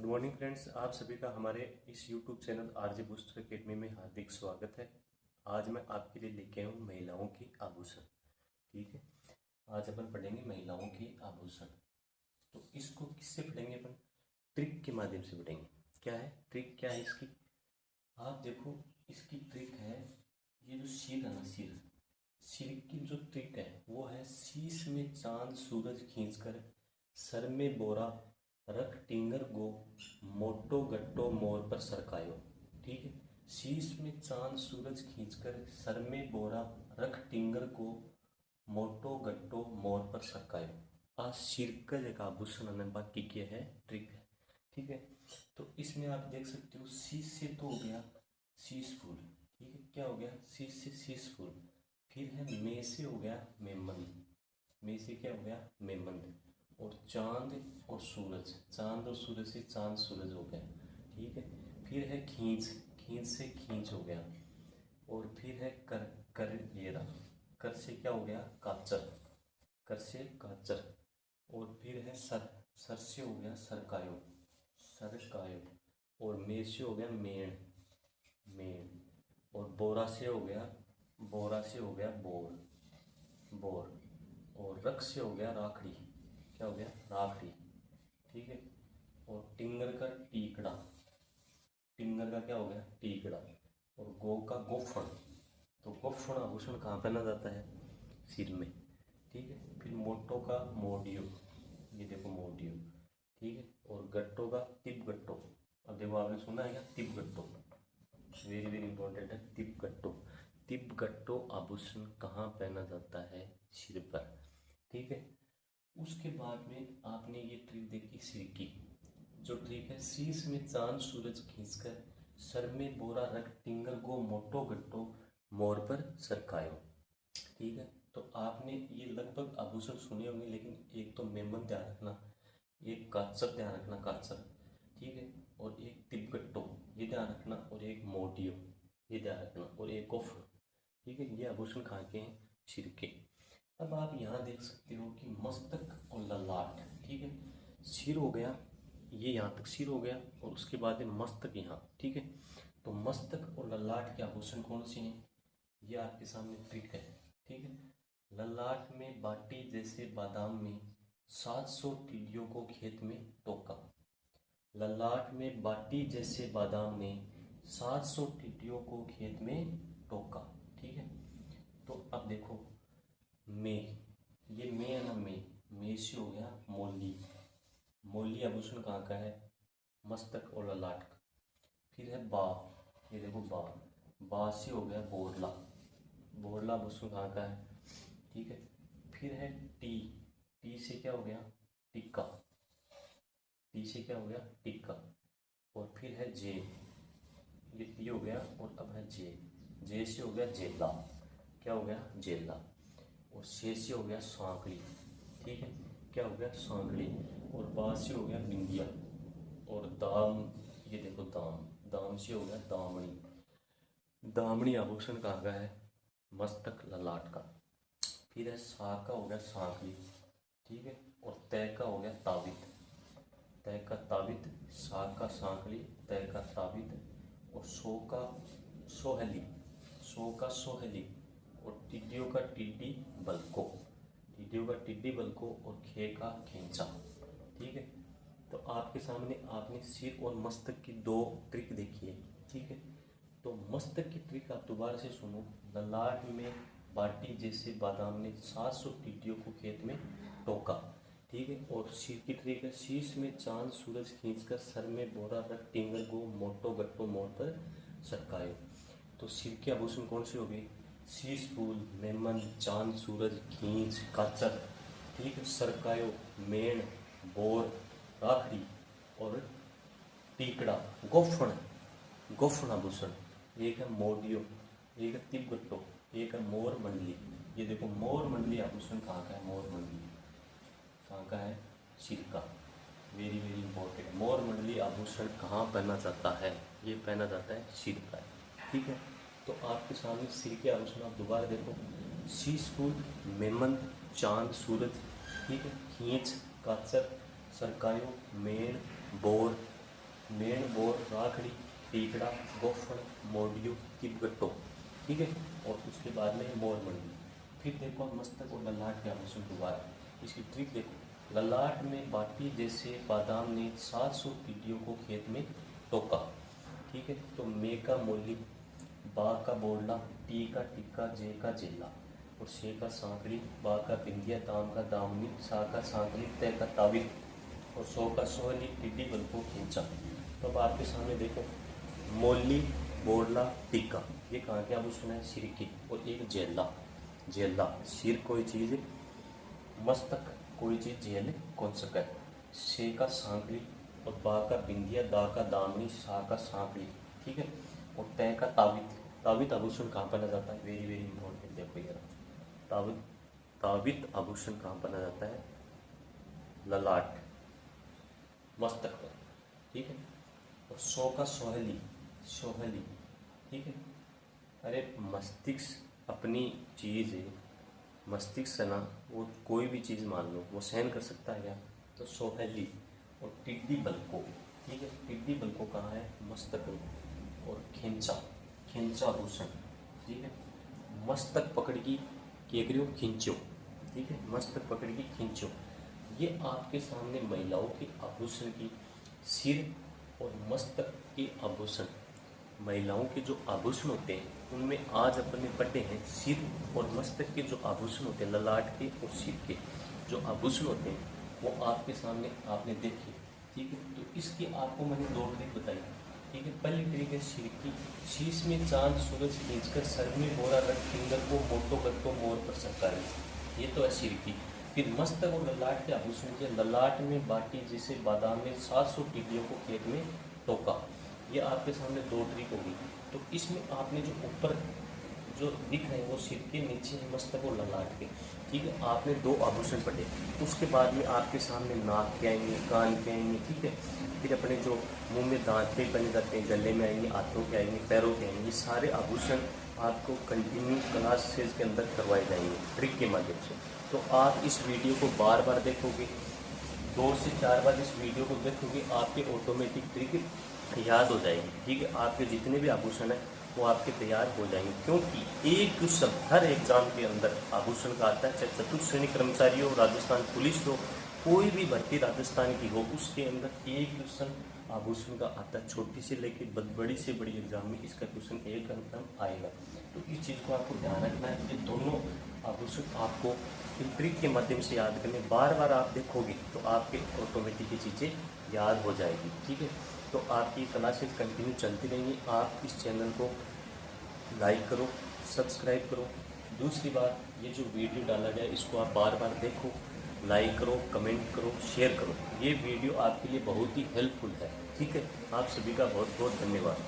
Good morning friends, आप सभी का हमारे इस YouTube channel RJ booster academy में हार्दिक स्वागत है। आज मैं आपके लिए लेके आया हूँ महिलाओं की आभूषण। ठीक है, आज अपन पढ़ेंगे महिलाओं की आभूषण। तो इसको किससे पढ़ेंगे अपन? ट्रिक के माध्यम से पढ़ेंगे। क्या है ट्रिक, क्या है इसकी? आप देखो, इसकी ट्रिक है ये जो सिर है ना, सिर की जो ट्रिक है वो है शीश में चांद सूरज खींचकर सर में बोरा रख टिंगर गो मोटो गट्टो मोर पर सरकायो। ठीक है, शीश में चांद सूरज खींचकर सर में बोरा रख टिंगर को मोटो गट्टो मोर पर सरकायो। आ सिर का एक आभूषण ने बाकी क्या है ट्रिक है। ठीक है, तो इसमें आप देख सकते हो शीश से तो हो गया शीश फूल। ठीक है, क्या हो गया? शीश से शीश फूल। फिर है मे से हो गया मेमंद। मे से क्या हो गया? मेमंद। और चांद और सूरज, चांद और सूरज से चांद सूरज हो गया। ठीक है, फिर है खींच, खींच से खींच हो गया। और फिर है कर, कर ये रहा, कर से क्या हो गया? काचर, कर से काचर। और फिर है सर, सर से हो गया सरकायो, सरकायो। और मेर से हो गया मेण, मेण। और बोरा से हो गया, बोरा से हो गया बोर, बोर। और रख से हो गया राखड़ी, क्या हो गया? राखड़ी। ठीक है, और टिंगर का टीकड़ा, टिंगर का क्या हो गया? टीकड़ा। और गो का गोफण, तो गोफण आभूषण कहाँ पहना जाता है? सिर में। ठीक है, फिर मोटो का मोडियो, ये देखो मोडियो। ठीक है, और गट्टो का तिप गट्टो। अब देखो, आपने सुना है क्या तिप गट्टो? वेरी वेरी इंपॉर्टेंट है तिप गट्टो। तिप गट्टो आभूषण कहाँ पहना जाता है? सिर पर। ठीक है, उसके बाद में आपने ये ट्रिक देखी सिर की। जो ट्रिक है शीश में चांद सूरज खींचकर सर में बोरा रख टिंगर गो मोटो गट्टो मोर पर सरकायो। ठीक है, तो आपने ये लगभग आभूषण सुने होंगे, लेकिन एक तो मेमन ध्यान रखना, एक काचर ध्यान रखना, काचर। ठीक है, और एक तिपगट्टो ये ध्यान रखना, और एक मोटियो ये ध्यान रखना, और एक गोफर। ठीक है, ये आभूषण कहाँ के हैं? सिर के। अब आप यहाँ देख सकते हो कि मस्तक और ललाट। ठीक है, सिर हो गया, ये यहाँ तक सिर हो गया, और उसके बाद है मस्तक यहाँ। ठीक है, तो मस्तक और ललाट के आभूषण कौन से हैं? ये आपके सामने ट्रिक है। ठीक है, ललाट में बाटी जैसे बादाम में 700 टिड्डियों को खेत में टोका। ललाट में बाटी जैसे बादाम में 700 टिड्डियों को खेत में टोका। ठीक है, तो अब देखो मे, ये मे है ना, मे से हो गया मोली, मोली आभूषण कहाँ का है? मस्तक और ललाट का। फिर है बा, ये देखो बा, बा से हो गया बोरला, बोरला आभूषण कहाँ का है? ठीक है, फिर है टी, टी से क्या हो गया? टिक्का, टी से क्या हो गया? टिक्का। और फिर है जे, ये टी हो गया, और अब है जे, जे से हो गया जेला, क्या हो गया? जेला। और से हो गया सांकली। ठीक है, क्या हो गया? सांकली। और बा से हो गया बिंदिया। और दाम, ये देखो दाम, दाम से हो गया दामनी, दामनी आभूषण कहाँ का है? मस्तक ललाट का। फिर है सा का हो गया सांकली। ठीक है, और तय का हो गया ताबित, तय का ताबित, सा का सांकली, तय का ताबित। और सो का सोहली, सो का सोहली। और टिड्डियों का टिड्डी बलको, टिड्डियों का टिड्डी बलको। और खे का खींचा। ठीक है, तो आपके सामने आपने सिर और मस्तक की दो ट्रिक देखी है। ठीक है, तो मस्तक की ट्रिक आप दोबारा से सुनो। ललाट में बाटी जैसे बादाम ने 700 टिड्डियों को खेत में टोका। ठीक है, और सिर की ट्रिक है शीश में चांद सूरज खींचकर सर में बोरा रख टिंगर को मोटो गट्टो मोर पर सरकायो। तो सिर के आभूषण कौन से हो गए? शीश फूल, मेमन, चांद सूरज, खींच, काचर। ठीक है, सरकायो, मेण, बोर, राखड़ी। और टीकड़ा, गोफण, गोफण आभूषण। एक है मोडियो, एक है तिब्बतो, एक है मोर मंडली। ये देखो मोर मंडली आभूषण कहाँ का है? मोर मंडली कहाँ का है? सिर का। वेरी वेरी इंपॉर्टेंट, मोर मंडली आभूषण कहाँ पहना जाता है? ये पहना जाता है सिर पर। ठीक है, तो आपके सामने सिर के आभूषण आप दोबारा देखो। शीश फूल, मेमन, चांद सूरज। ठीक है, खींच, काचर, सरकायो, मेण, बोर, मेन, बोर, राखड़ी, टीकड़ा, गोफन, मोडियो, तिबगट्टो, ठीक है। और उसके बाद में मोर मंडी। फिर देखो मस्तक और ललाट के आभूषण दोबारा, इसकी ट्रिक देखो। ललाट में बाटी जैसे बादाम ने 700 टिड्डियों को खेत में टोका, ठीक है। तो मे का मोली, बा का बोलना, टी का टिक्का, जे का जेला, और शे का सांकड़ी, बा का बिंदिया, दाम का दामनी, सा का सांकड़ी, तय का तावित, और सौ का सोहली, टिड्डी बल को खींचा। तो अब आपके सामने देखो, मोली, बोरला, टिक्का, ये कहाँ के आभूषण है? सिर की। और एक जेला, जेला सिर कोई चीज़, मस्तक कोई चीज़, जेल कौन सा है। शे का सांकड़ी, और बा का बिंदिया, दा का दामनी, सा का सांकड़ी, ठीक है। और तय का तावित। तावित आभूषण कहाँ पहना जाता है? वेरी वेरी इंपॉर्टेंट, देखो यार। तावित, तावित आभूषण कहाँ पहना जाता है? ललाट, मस्तक पर, ठीक है। और सौ का सोहली, सोहली, ठीक है। अरे मस्तिष्क अपनी चीज़ है, मस्तिष्क है ना, वो कोई भी चीज़ मान लो वो सहन कर सकता है क्या? तो सोहली। और टिड्डी बल को, ठीक है। टिड्डी बल को कहाँ है? मस्तक में। और खींचा, खींचा आभूषण, ठीक है। मस्तक पकड़ की केकरियो खींचो, ठीक है। मस्तक पकड़ की खींचो। ये आपके सामने महिलाओं के आभूषण की सिर और मस्तक के आभूषण। महिलाओं के जो आभूषण होते हैं उनमें आज अपन ने पढ़े हैं सिर और मस्तक के जो आभूषण होते हैं, ललाट के और सिर के जो आभूषण होते हैं वो आपके सामने आपने देखे, ठीक है। तो इसकी आपको मैंने 2 ट्रिक बताई, ठीक है। पहली ट्रिक है सिर की। शीश में चांद सूरज खींचकर सर में बोरा रख फिंगर को मोटो गत्तो मोर पर सरकारी, ये तो है सिर की। फिर मस्तक और ललाट के आभूषण के, ललाट में बाटी जैसे बादाम में 700 टिड्डियों को खेत में टोका, ये आपके सामने 2 ट्रिक होगी। तो इसमें आपने जो ऊपर जो दिख रहे हैं वो सिर के, नीचे है मस्तक और ललाट के, ठीक है। आपने 2 आभूषण पढ़े। उसके बाद में आपके सामने नाक के आएंगे, कान के आएंगे, ठीक है। फिर अपने जो मुंह में दांत पे बने जाते हैं, गले में आएंगे, हाथों के आएंगे, पैरों के आएंगे, ये सारे आभूषण आपको कंटिन्यू क्लासेस के अंदर करवाए जाएंगे ट्रिक के माध्यम से। तो आप इस वीडियो को बार बार देखोगे, 2 से 4 बार इस वीडियो को देखोगे, आपके ऑटोमेटिक ट्रिक याद हो जाएगी, ठीक है। आपके जितने भी आभूषण हैं वो आपके तैयार हो जाएंगे, क्योंकि एक क्वेश्चन हर एग्जाम के अंदर आभूषण का आता है, चाहे चतुर्थ श्रेणी कर्मचारी हो, राजस्थान पुलिस हो, कोई भी भर्ती राजस्थान की हो, उसके अंदर एक क्वेश्चन आभूषण का आता है। छोटी से लेकर बड़ी से बड़ी एग्जाम में इसका क्वेश्चन एक अंक आएगा। तो इस चीज़ को आपको ध्यान रखना है। ये दोनों आभूषण आपको इन ट्रिक के माध्यम से याद करने, बार बार आप देखोगे तो आपके ऑटोमेटिक ये चीज़ें याद हो जाएगी, ठीक है। तो आपकी क्लासेस कंटिन्यू चलती रहेंगी। आप इस चैनल को लाइक करो, सब्सक्राइब करो। दूसरी बात, ये जो वीडियो डाला गया इसको आप बार बार देखो, लाइक करो, कमेंट करो, शेयर करो। ये वीडियो आपके लिए बहुत ही हेल्पफुल है, ठीक है। आप सभी का बहुत बहुत धन्यवाद।